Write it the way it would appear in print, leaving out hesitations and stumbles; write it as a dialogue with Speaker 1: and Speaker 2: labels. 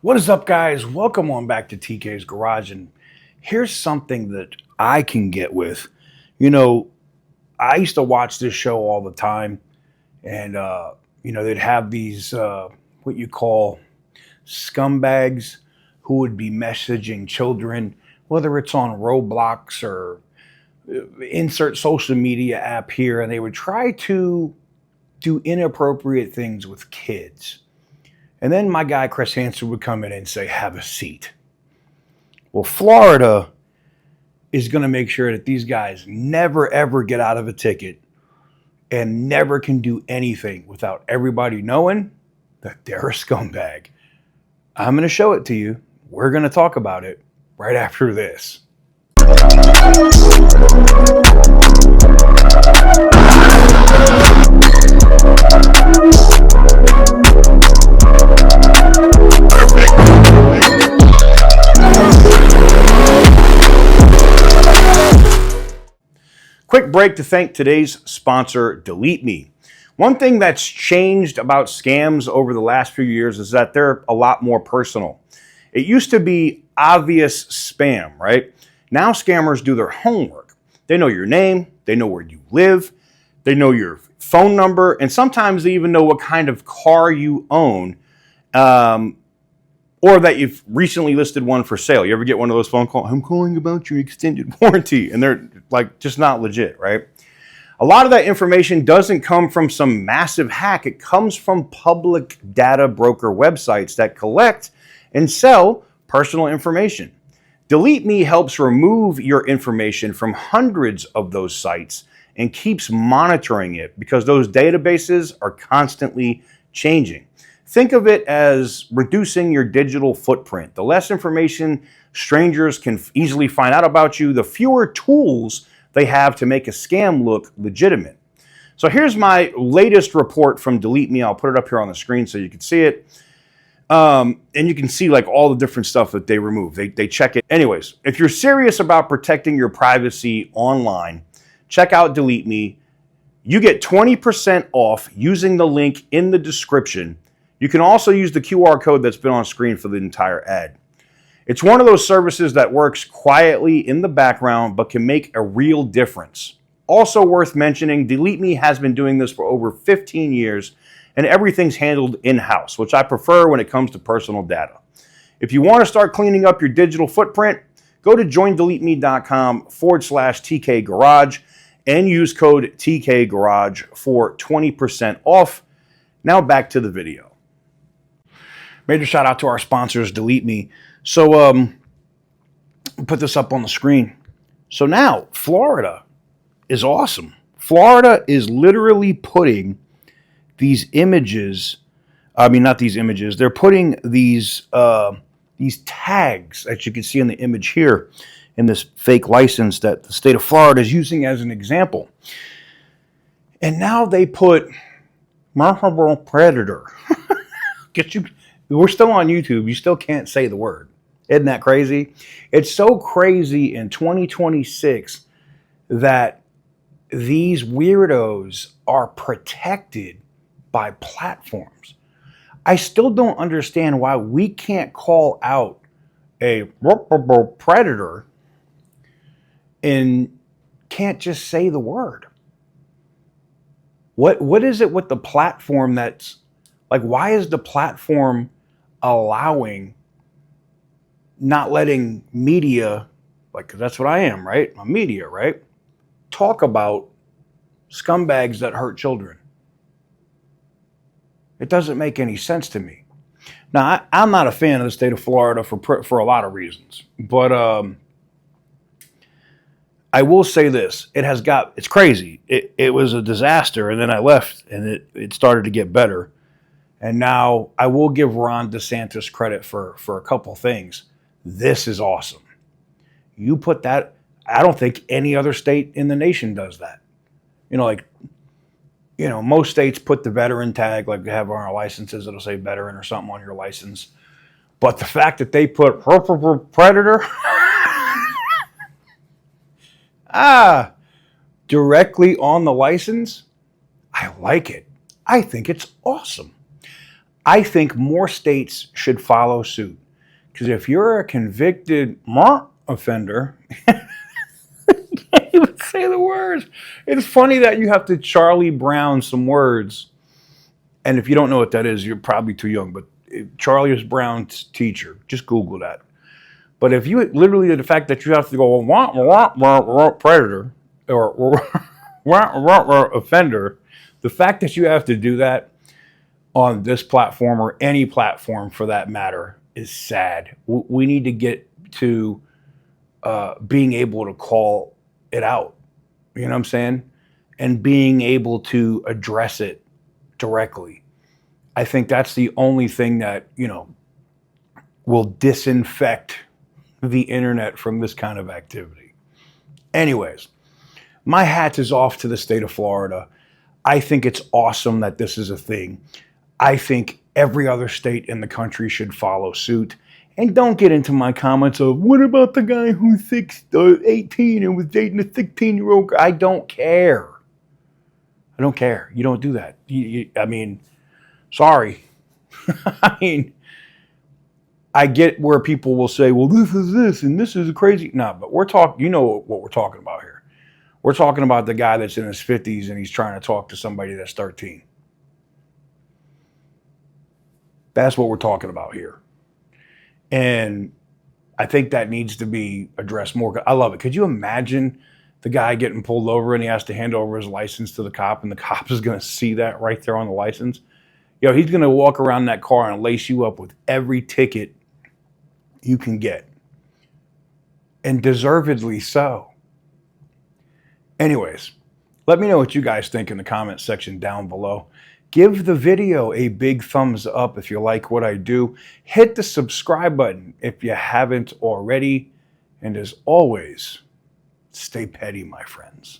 Speaker 1: What is up, guys? Welcome on back to TK's Garage. And here's something that I can get with. You know, I used to watch this show all the time, and, they'd have these, what you call scumbags who would be messaging children, whether it's on Roblox or insert social media app here, and they would try to do inappropriate things with kids. And then my guy, Chris Hansen, would come in and say, have a seat. Well, Florida is going to make sure that these guys never, ever get out of a ticket and never can do anything without everybody knowing that they're a scumbag. I'm going to show it to you. We're going to talk about it right after this. Quick break to thank today's sponsor, Delete Me. One thing that's changed about scams over the last few years is that they're a lot more personal. It used to be obvious spam, right? Now scammers do their homework. They know your name, they know where you live, they know your phone number, and sometimes they even know what kind of car you own, or that you've recently listed one for sale. You ever get one of those phone calls? I'm calling about your extended warranty. And they're like just not legit, right? A lot of that information doesn't come from some massive hack. It comes from public data broker websites that collect and sell personal information. Delete Me helps remove your information from hundreds of those sites and keeps monitoring it because those databases are constantly changing. Think of it as reducing your digital footprint. The less information strangers can easily find out about you, the fewer tools they have to make a scam look legitimate. So here's my latest report from Delete Me. I'll put it up here on the screen so you can see it. And you can see like all the different stuff that they remove. They check it. Anyways, if you're serious about protecting your privacy online, check out Delete Me. You get 20% off using the link in the description. You can also use the QR code that's been on screen for the entire ad. It's one of those services that works quietly in the background but can make a real difference. Also worth mentioning, Delete Me has been doing this for over 15 years and everything's handled in-house, which I prefer when it comes to personal data. If you want to start cleaning up your digital footprint, go to joindeleteme.com/TK Garage and use code TK Garage for 20% off. Now back to the video. Major shout out to our sponsors, Delete Me. So, put this up on the screen. So now, Florida is awesome. Florida is literally putting these images, not these images, they're putting these tags that you can see in the image here in this fake license that the state of Florida is using as an example. And now they put marketable predator. We're still on YouTube. You still can't say the word. Isn't that crazy? It's so crazy in 2026 that these weirdos are protected by platforms. I still don't understand why we can't call out a predator and can't just say the word. What is it with the platform that's like, why is the platform allowing, not letting media, like, 'cause that's what I am, right? I'm media, right? Talk about scumbags that hurt children. It doesn't make any sense to me. Now, I'm not a fan of the state of Florida for a lot of reasons, but I will say this: it's crazy. It was a disaster, and then I left, and it started to get better. And now I will give Ron DeSantis credit for a couple things. This is awesome. You put that, I don't think any other state in the nation does that. Most states put the veteran tag, like they have on our licenses, it'll say veteran or something on your license. But the fact that they put predator directly on the license, I like it. I think it's awesome. I think more states should follow suit. Because if you're a convicted offender, can't even say the words. It's funny that you have to Charlie Brown some words. And if you don't know what that is, you're probably too young. But Charlie Brown's teacher, just Google that. But if you literally, the fact that you have to go predator or offender, the fact that you have to do that on this platform or any platform for that matter is sad. We need to get to being able to call it out. You know what I'm saying? And being able to address it directly. I think that's the only thing that, will disinfect the internet from this kind of activity. Anyways, my hat is off to the state of Florida. I think it's awesome that this is a thing. I think every other state in the country should follow suit. And don't get into my comments of, what about the guy who's 18 and was dating a 16-year-old girl? I don't care. I don't care. You don't do that. Sorry. I get where people will say, well, this is this and this is crazy. No, but we're talking, what we're talking about here. We're talking about the guy that's in his 50s and he's trying to talk to somebody that's 13. That's what we're talking about here. And I think that needs to be addressed more. I love it. Could you imagine the guy getting pulled over and he has to hand over his license to the cop and the cop is going to see that right there on the license? He's going to walk around that car and lace you up with every ticket you can get. And deservedly so. Anyways, let me know what you guys think in the comment section down below. Give the video a big thumbs up if you like what I do. Hit the subscribe button if you haven't already. And as always, stay petty, my friends.